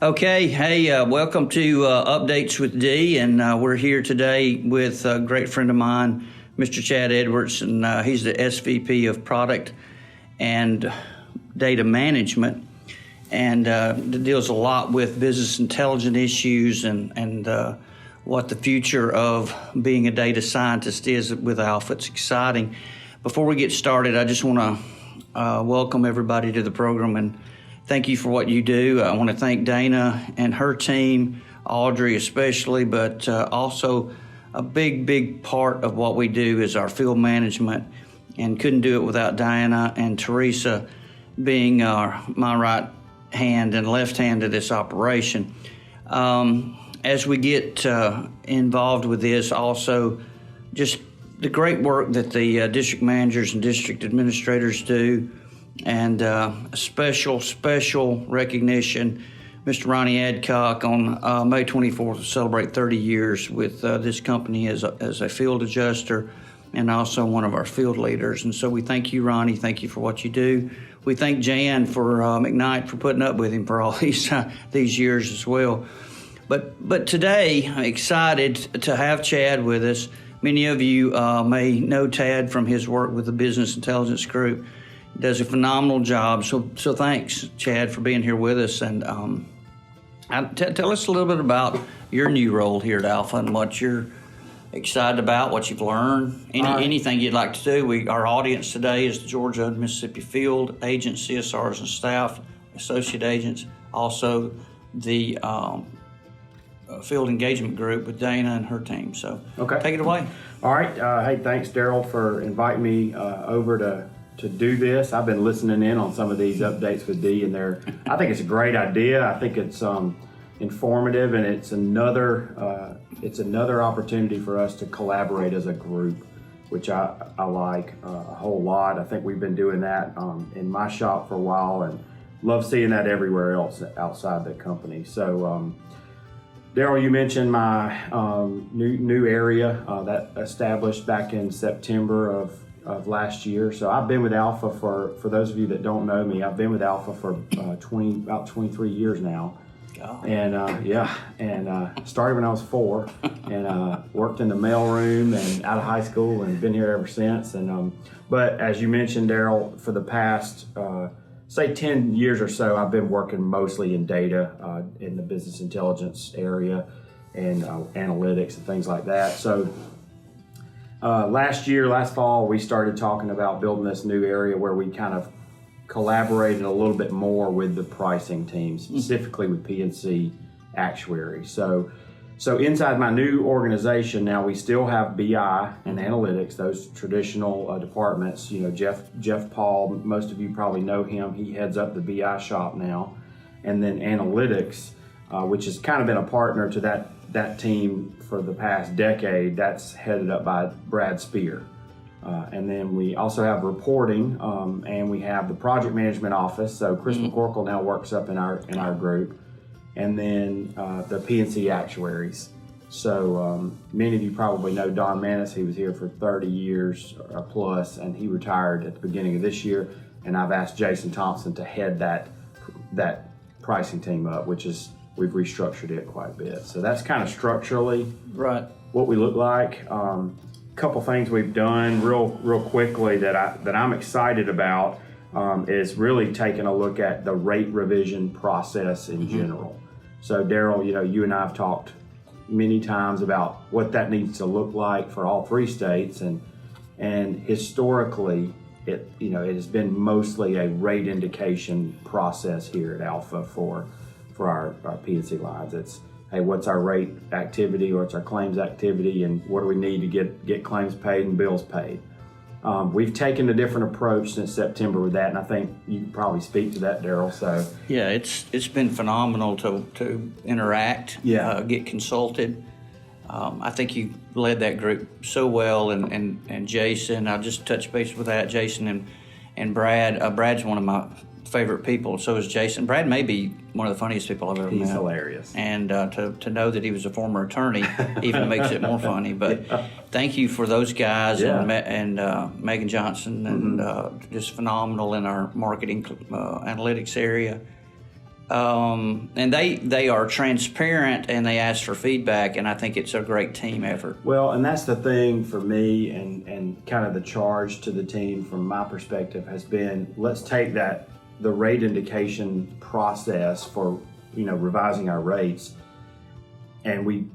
Okay, hey, welcome to Updates with D, and we're here today with a great friend of mine, Mr. Chad Edwards, and he's the SVP of Product and Data Management, and deals a lot with business intelligence issues and what the future of being a data scientist is with Alfa. It's exciting. Before we get started, I just want to welcome everybody to the program and thank you for what you do. I want to thank Dana and her team, Audrey especially, but also a big part of what we do is our field management, and couldn't do it without Diana and Teresa being my right hand and left hand to this operation. As we get involved with this, also just the great work that the district managers and district administrators do, and special recognition, Mr. Ronnie Adcock on May 24th will celebrate 30 years with this company as a field adjuster and also one of our field leaders. And so we thank you, Ronnie. Thank you for what you do. We thank Jan for McKnight for putting up with him for all these years as well. But today, I'm excited to have Chad with us. Many of you may know Tad from his work with the Business Intelligence Group. He does a phenomenal job. So thanks, Chad, for being here with us. And tell us a little bit about your new role here at Alfa and what you're excited about, what you've learned, anything you'd like to do. Our audience today is the Georgia and Mississippi Field Agents, CSRs and staff, associate agents, also the Field Engagement Group with Dana and her team. So Take it away. All right. Hey, thanks, Darrell, for inviting me over to do this. I've been listening in on some of these updates with D, and I think it's a great idea. I think it's informative, and it's another opportunity for us to collaborate as a group, which I like a whole lot. I think we've been doing that in my shop for a while, and love seeing that everywhere else outside the company. So, Darrell, you mentioned my new area that established back in September of last year. So I've been with Alfa for those of you that don't know me, I've been with Alfa for about 23 years now. God. And started when I was 4 and worked in the mailroom and out of high school and been here ever since. And but as you mentioned, Darrell, for the past say 10 years or so, I've been working mostly in data in the business intelligence area and analytics and things like that. So last fall, we started talking about building this new area where we kind of collaborated a little bit more with the pricing team, specifically with P&C actuaries. So inside my new organization now, we still have BI and analytics, those traditional departments. You know, Jeff Paul, most of you probably know him. He heads up the BI shop now. And then analytics, which has kind of been a partner to that team for the past decade, that's headed up by Brad Spear. And then we also have reporting, and we have the project management office. So Chris McCorkle now works up in our group. And then the P&C actuaries. So many of you probably know Don Manis. He was here for 30 years plus, and he retired at the beginning of this year. And I've asked Jason Thompson to head that pricing team up, which is, we've restructured it quite a bit. So that's kind of structurally what we look like. Couple things we've done real quickly that I'm excited about is really taking a look at the rate revision process in general. So Darrell, you and I have talked many times about what that needs to look like for all 3 states, and historically it has been mostly a rate indication process here at Alfa for our P&C lines. It's, hey, what's our rate activity or it's our claims activity, and what do we need to get claims paid and bills paid. We've taken a different approach since September with that, and I think you can probably speak to that, Darrell. So yeah, it's been phenomenal to interact, get consulted. I think you led that group so well, and Jason, I'll just touch base with that. Jason and Brad. Brad's one of my favorite people. So is Jason. Brad may be one of the funniest people I've ever met. He's hilarious. And to know that he was a former attorney even makes it more funny. But thank you for those guys and Megan Johnson and just phenomenal in our marketing analytics area. and they are transparent and they ask for feedback, and I think it's a great team effort. Well, and that's the thing for me, and kind of the charge to the team from my perspective has been, let's take the rate indication process for revising our rates, and we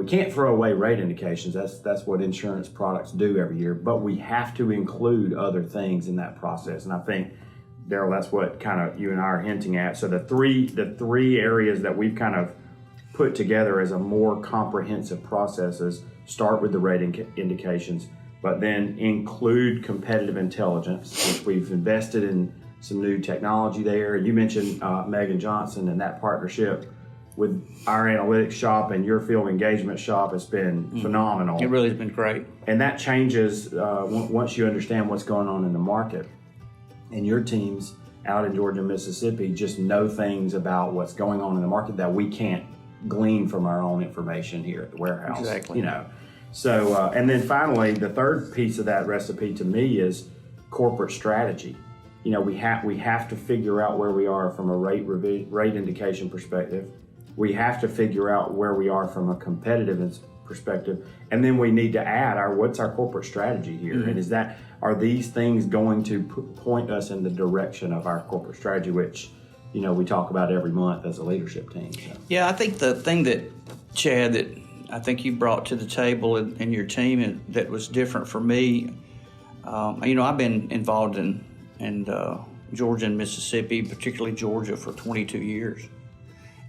can't throw away rate indications. That's what insurance products do every year, but we have to include other things in that process. And I think, Darrell, that's what kind of you and I are hinting at. So the three areas that we've kind of put together as a more comprehensive processes start with the rate indications, but then include competitive intelligence, which we've invested in some new technology there. You mentioned Megan Johnson, and that partnership with our analytics shop and your field engagement shop has been phenomenal. It really has been great. And that changes once you understand what's going on in the market. And your teams out in Georgia and Mississippi just know things about what's going on in the market that we can't glean from our own information here at the warehouse. Exactly. So, and then finally, the third piece of that recipe to me is corporate strategy. We have to figure out where we are from a rate indication perspective. We have to figure out where we are from a competitive perspective, and then we need to add what's our corporate strategy here, and are these things going to point us in the direction of our corporate strategy, which we talk about every month as a leadership team. So. Yeah, I think the thing that, Chad, that I think you brought to the table in your team that was different for me, I've been involved in Georgia and Mississippi, particularly Georgia, for 22 years.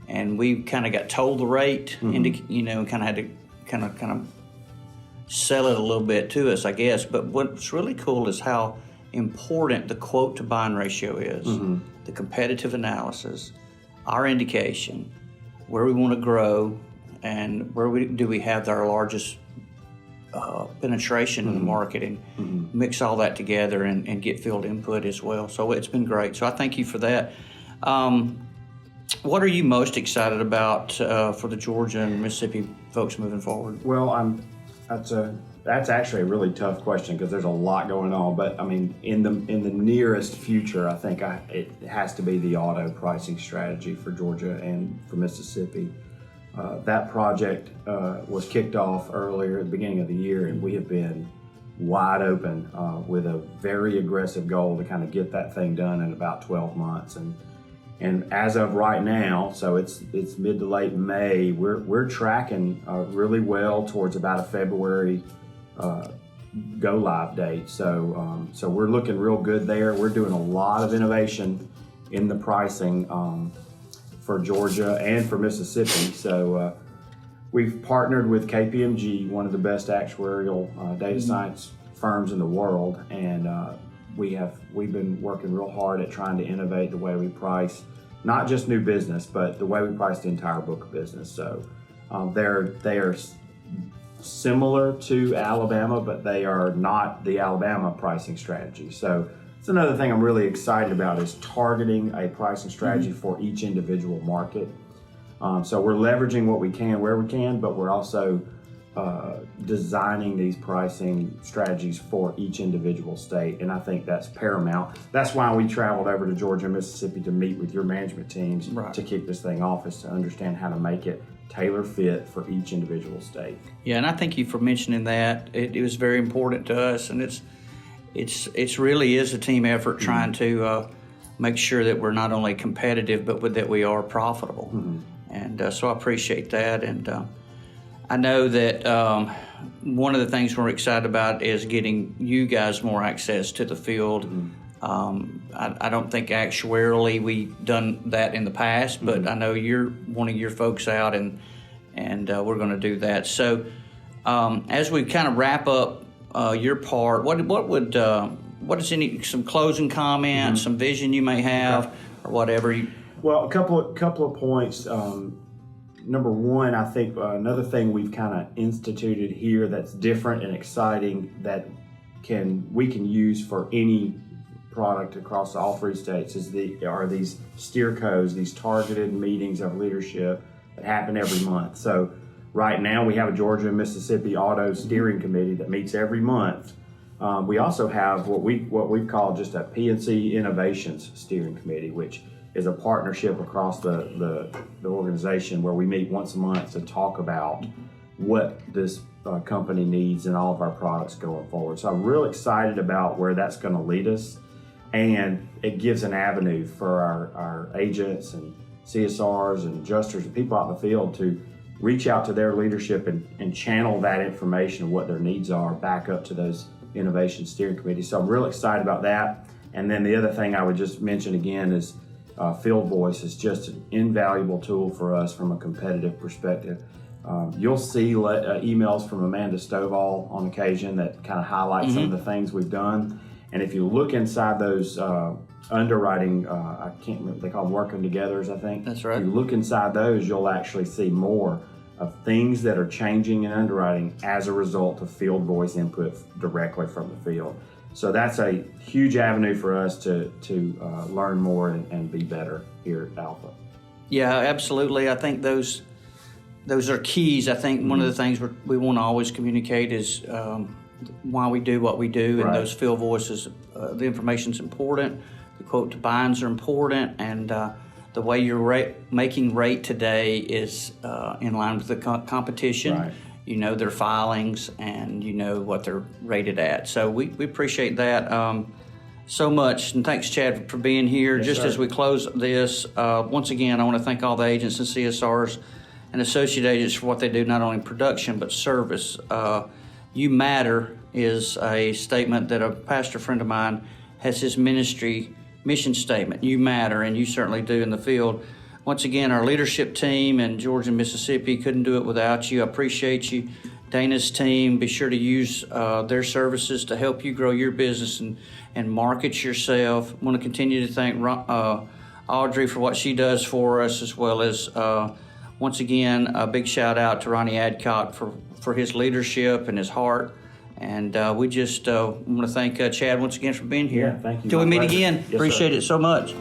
And we kind of got told the rate, kind of had to kind of sell it a little bit to us, I guess. But what's really cool is how important the quote to bind ratio is, the competitive analysis, our indication, where we want to grow, and where do we have our largest penetration in the market, and mix all that together and get field input as well. So it's been great. So I thank you for that. What are you most excited about for the Georgia and Mississippi folks moving forward? Well, that's actually a really tough question because there's a lot going on. But I mean, in the nearest future, I think it has to be the auto pricing strategy for Georgia and for Mississippi. That project was kicked off earlier at the beginning of the year, and we have been wide open with a very aggressive goal to kind of get that thing done in about 12 months. And as of right now, so it's mid to late May, we're tracking really well towards about a February go live date. So we're looking real good there. We're doing a lot of innovation in the pricing for Georgia and for Mississippi. So we've partnered with KPMG, one of the best actuarial data science firms in the world, and we've been working real hard at trying to innovate the way we price, not just new business, but the way we price the entire book of business. So they are similar to Alabama, but they are not the Alabama pricing strategy. So it's another thing I'm really excited about, is targeting a pricing strategy for each individual market. So we're leveraging what we can where we can, but we're also designing these pricing strategies for each individual state, and I think that's paramount. That's why we traveled over to Georgia and Mississippi to meet with your management teams to kick this thing off, is to understand how to make it tailor fit for each individual state. Yeah, and I thank you for mentioning that. It was very important to us, and it's really is a team effort trying to make sure that we're not only competitive, but that we are profitable. And so I appreciate that. And I know that one of the things we're excited about is getting you guys more access to the field. I don't think actuarially we've done that in the past, but I know you're wanting your folks out, and we're going to do that. So as we kind of wrap up your part, what is some closing comments, some vision you may have, or whatever? Well, a couple of points. Number one, I think another thing we've kind of instituted here that's different and exciting that we can use for any product across all three states are these steercos, these targeted meetings of leadership that happen every month. So right now we have a Georgia and Mississippi Auto Steering Committee that meets every month. We also have what we call just a P&C Innovations Steering Committee, which is a partnership across the organization where we meet once a month to talk about what this company needs in all of our products going forward. So I'm real excited about where that's going to lead us, and it gives an avenue for our agents and CSRs and adjusters and people out in the field to reach out to their leadership and channel that information of what their needs are back up to those innovation steering committees. So I'm real excited about that. And then the other thing I would just mention again is Field Voice is just an invaluable tool for us from a competitive perspective. You'll see emails from Amanda Stovall on occasion that kind of highlight some of the things we've done. And if you look inside those underwriting, I can't remember, they call them working togethers, I think. That's right. If you look inside those, you'll actually see more of things that are changing in underwriting as a result of Field Voice input directly from the field. So that's a huge avenue for us to learn more and be better here at Alfa. Yeah, absolutely. I think those are keys. I think one of the things we want to always communicate is why we do what we do, and those field voices, the information's important, the quote to binds are important, and the way you're making rate today is in line with the competition. Right. You know their filings, and you know what they're rated at. So we appreciate that so much, and thanks, Chad, for being here. Yes, Just sir. as we close this, once again, I want to thank all the agents and CSRs and associate agents for what they do, not only in production but service. You matter is a statement that a pastor friend of mine has his ministry mission statement. You matter, and you certainly do in the field. Once again, our leadership team in Georgia and Mississippi couldn't do it without you. I appreciate you. Dana's team, be sure to use their services to help you grow your business and market yourself. I want to continue to thank Audrey for what she does for us, as well as, once again, a big shout out to Ronnie Adcock for his leadership and his heart. And we just want to thank Chad once again for being here. Yeah, thank you. Till we My meet pleasure. again. Yes, Appreciate sir. it so much.